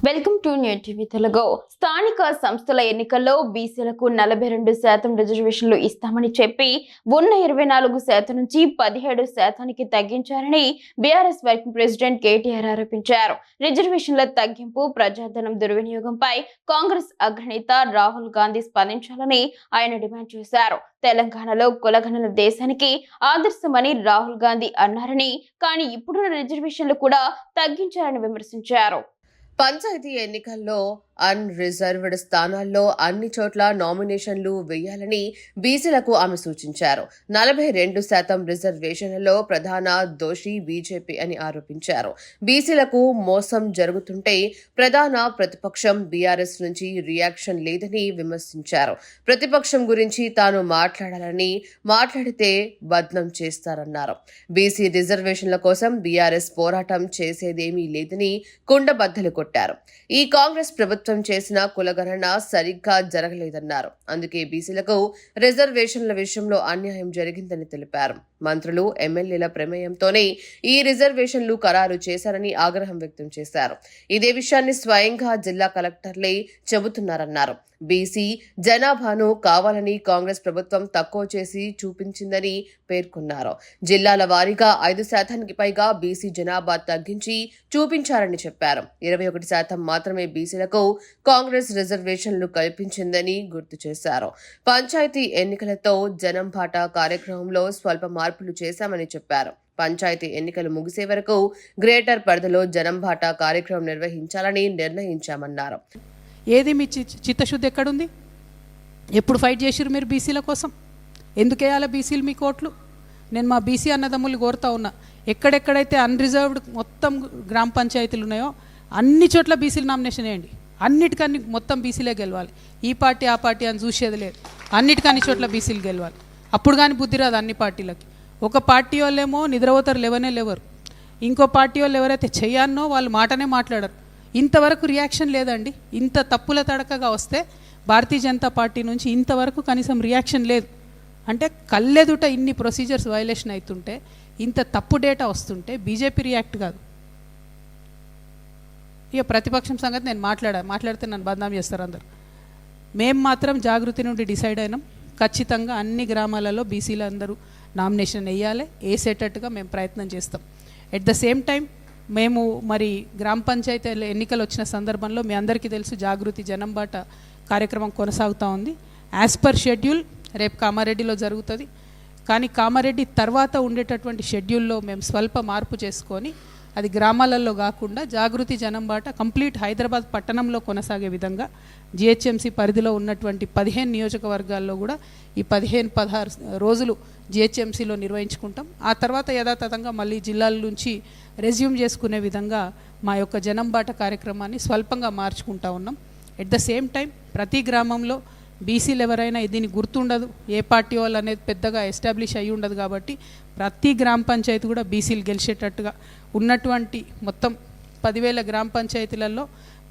Welcome to new TV Telugu. స్థానిక సంస్థల ఎన్నికల్లో బీసీలకు 42% రిజర్వేషన్లు ఇస్తామని చెప్పి ఉన్న 24% నుంచి 17% తగ్గించారని బీఆర్ఎస్ వర్కింగ్ ప్రెసిడెంట్ కేటీఆర్ ఆరోపించారు. రిజర్వేషన్ల తగ్గింపు, ప్రజాధనం దుర్వినియోగంపై కాంగ్రెస్ అగ్రనేత రాహుల్ గాంధీ స్పందించాలని ఆయన డిమాండ్ చేశారు. తెలంగాణలో కులగణన దేశానికి ఆదర్శమని రాహుల్ గాంధీ అన్నారని, కానీ ఇప్పుడున్న రిజర్వేషన్లు కూడా తగ్గించారని విమర్శించారు. పంచాయతీ ఎన్నికల్లో అన్రిజర్వ్డ్ స్థానాల్లో అన్ని చోట్ల నామినేషన్లు వేయాలని బీసీలకు ఆమె సూచించారు. 42% రిజర్వేషన్లలో ప్రధాన దోషి బీజేపీ అని ఆరోపించారు. బీసీలకు మోసం జరుగుతుంటే ప్రధాన ప్రతిపక్షం బీఆర్ఎస్ నుంచి రియాక్షన్ లేదని విమర్శించారు. ప్రతిపక్షం గురించి తాను మాట్లాడాలని, మాట్లాడితే బద్నం చేస్తారన్నారు. బీసీ రిజర్వేషన్ల కోసం బీఆర్ఎస్ పోరాటం చేసేదేమీ లేదని కుండబద్దలు కొట్టారు. ఈ కాంగ్రెస్ ప్రభుత్వం చేసిన కులగణన సరిగ్గా జరగలేదన్నారు. అందుకే బీసీలకు రిజర్వేషన్ల విషయంలో అన్యాయం జరిగిందని తెలిపారు. మంత్రులు, ఎమ్మెల్యేల ప్రమేయంతోనే ఈ రిజర్వేషన్లు ఖరారు చేశారని ఆగ్రహం వ్యక్తం చేశారు. ఇదే విషయాన్ని స్వయంగా జిల్లా కలెక్టర్లే చెబుతున్నారన్నారు. బీసీ జనాభాను కావాలని కాంగ్రెస్ ప్రభుత్వం తక్కువ చేసి చూపించిందని పేర్కొన్నారు. జిల్లాల వారీగా 5% పైగా బీసీ జనాభా తగ్గించి చూపించారని చెప్పారు. 21% మాత్రమే బీసీలకు కాంగ్రెస్ రిజర్వేషన్లు కల్పించిందని గుర్తు చేశారు. పంచాయతీ ఎన్నికలతో జనం బాట కార్యక్రమంలో స్వల్ప మార్పులు చేశామని చెప్పారు. పంచాయతీ ఎన్నికలు ముగిసే వరకు గ్రేటర్ పరిధిలో జనం బాట కార్యక్రమం నిర్వహించాలని నిర్ణయించామన్నారు. ఏది మీ చిత్తశుద్ధి ఎక్కడుంది? ఎప్పుడు ఫైట్ చేసిరు మీరు బీసీల కోసం? ఎందుకు వేయాలి బీసీలు మీ కోట్లు? నేను మా బీసీ అన్నదమ్ములు కోరుతా ఉన్నా, ఎక్కడెక్కడైతే అన్రిజర్వ్డ్ మొత్తం గ్రామ పంచాయతీలు ఉన్నాయో అన్ని చోట్ల బీసీలు నామినేషన్ వేయండి. అన్నిటికన్నీ మొత్తం బీసీలే గెలవాలి. ఈ పార్టీ ఆ పార్టీ అని చూసేది లేదు. అన్ని చోట్ల బీసీలు గెలవాలి. అప్పుడు కానీ బుద్ధి రాదు అన్ని పార్టీలకి. ఒక పార్టీ వాళ్ళేమో నిద్రపోతారు, లేవరు. ఇంకో పార్టీ వాళ్ళు ఎవరైతే చెయ్యానో వాళ్ళు మాటనే మాట్లాడరు. ఇంతవరకు రియాక్షన్ లేదండి. ఇంత తప్పుల తడకగా వస్తే భారతీయ జనతా పార్టీ నుంచి ఇంతవరకు కనీసం రియాక్షన్ లేదు. అంటే కళ్ళెదుట ఇన్ని ప్రొసీజర్స్ వైలేషన్ అవుతుంటే, ఇంత తప్పు డేటా వస్తుంటే బీజేపీ రియాక్ట్ కాదు. ఇక ప్రతిపక్షం సంగతి నేను మాట్లాడితే నన్ను బదనాం చేస్తారు అందరు. మేము మాత్రం జాగృతి నుండి డిసైడ్ అయినాం, ఖచ్చితంగా అన్ని గ్రామాలలో బీసీలు అందరూ నామినేషన్ వేయాలి, వేసేటట్టుగా మేము ప్రయత్నం చేస్తాం. ఎట్ ద సేమ్ టైం మేము మరి గ్రామ పంచాయతీ ఎన్నికలు వచ్చిన సందర్భంలో మీ అందరికీ తెలుసు జాగృతి జనం బాట కార్యక్రమం కొనసాగుతూ ఉంది. యాజ్ పర్ షెడ్యూల్ రేపు కామారెడ్డిలో జరుగుతుంది. కానీ కామారెడ్డి తర్వాత ఉండేటటువంటి షెడ్యూల్లో మేము స్వల్ప మార్పు చేసుకొని అది గ్రామాలలో కాకుండా జాగృతి జనం బాట కంప్లీట్ హైదరాబాద్ పట్టణంలో కొనసాగే విధంగా జిహెచ్ఎంసీ పరిధిలో ఉన్నటువంటి 15 నియోజకవర్గాల్లో కూడా ఈ 15-16 రోజులు జిహెచ్ఎంసీలో నిర్వహించుకుంటాం. ఆ తర్వాత యథాతథంగా మళ్ళీ జిల్లాల నుంచి రెజ్యూమ్ చేసుకునే విధంగా మా యొక్క జనం బాట కార్యక్రమాన్ని స్వల్పంగా మార్చుకుంటా ఉన్నాం. ఎట్ ద సేమ్ టైం ప్రతి గ్రామంలో బీసీలు ఎవరైనా దీన్ని గుర్తుండదు, ఏ పార్టీ వాళ్ళు అనేది పెద్దగా ఎస్టాబ్లిష్ అయ్యి ఉండదు. కాబట్టి ప్రతి గ్రామ పంచాయతీ కూడా బీసీలు గెలిచేటట్టుగా ఉన్నటువంటి మొత్తం 10,000 గ్రామ పంచాయతీలలో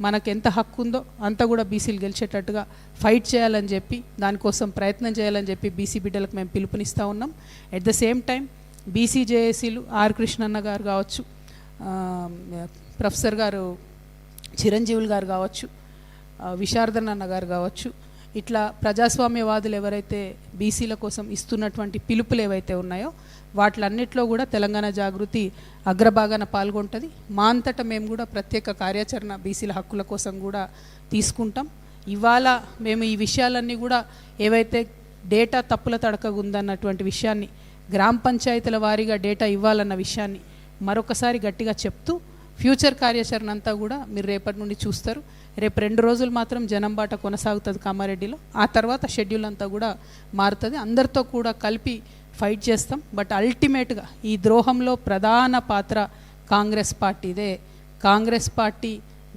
మనకు ఎంత హక్కు ఉందో అంతా కూడా బీసీలు గెలిచేటట్టుగా ఫైట్ చేయాలని చెప్పి, దానికోసం ప్రయత్నం చేయాలని చెప్పి బీసీ బిడ్డలకు మేము పిలుపునిస్తూ ఉన్నాం. At the same time BC జేఏసీలు ఆర్ కృష్ణన్న గారు కావచ్చు, ప్రొఫెసర్ గారు చిరంజీవులు గారు కావచ్చు, విశారదన్ అన్న గారు కావచ్చు, ఇట్లా ప్రజాస్వామ్యవాదులు ఎవరైతే బీసీల కోసం ఇస్తున్నటువంటి పిలుపులు ఏవైతే ఉన్నాయో వాటిలన్నిట్లో కూడా తెలంగాణ జాగృతి అగ్రభాగాన పాల్గొంటుంది. మా అంతటా మేము కూడా ప్రత్యేక కార్యాచరణ బీసీల హక్కుల కోసం కూడా తీసుకుంటాం. ఇవాళ మేము ఈ విషయాలన్నీ కూడా ఏవైతే డేటా తప్పుల తడకగా ఉందన్నటువంటి విషయాన్ని, గ్రామ పంచాయతీల వారీగా డేటా ఇవ్వాలన్న విషయాన్ని మరొకసారి గట్టిగా చెప్తూ ఫ్యూచర్ కార్యాచరణ అంతా కూడా మీరు రేపటి నుండి చూస్తారు. రేపు 2 రోజులు మాత్రం జనం బాట కొనసాగుతుంది కామారెడ్డిలో. ఆ తర్వాత షెడ్యూల్ అంతా కూడా మారుతుంది. అందరితో కూడా కలిపి ఫైట్ చేస్తాం. బట్ అల్టిమేట్గా ఈ ద్రోహంలో ప్రధాన పాత్ర కాంగ్రెస్ పార్టీదే. కాంగ్రెస్ పార్టీ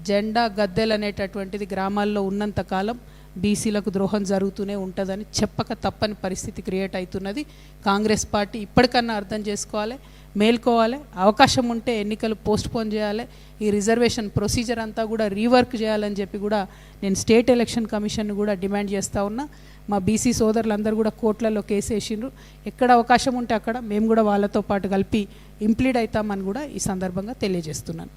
జెండా గద్దెలు అనేటటువంటిది గ్రామాల్లో ఉన్నంతకాలం బీసీలకు ద్రోహం జరుగుతూనే ఉంటుందని చెప్పక తప్పని పరిస్థితి క్రియేట్ అవుతున్నది. కాంగ్రెస్ పార్టీ ఇప్పటికన్నా అర్థం చేసుకోవాలి, మేల్కోవాలి. అవకాశం ఉంటే ఎన్నికలు పోస్ట్పోన్ చేయాలి. ఈ రిజర్వేషన్ ప్రొసీజర్ అంతా కూడా రీవర్క్ చేయాలని చెప్పి కూడా నేను స్టేట్ ఎలక్షన్ కమిషన్ కూడా డిమాండ్ చేస్తూ ఉన్నా. మా బీసీ సోదరులందరూ కూడా కోర్టులలో కేసు వేసిండ్రు. ఎక్కడ అవకాశం ఉంటే అక్కడ మేము కూడా వాళ్ళతో పాటు కలిపి ఇంప్లీడ్ అవుతామని కూడా ఈ సందర్భంగా తెలియజేస్తున్నాను.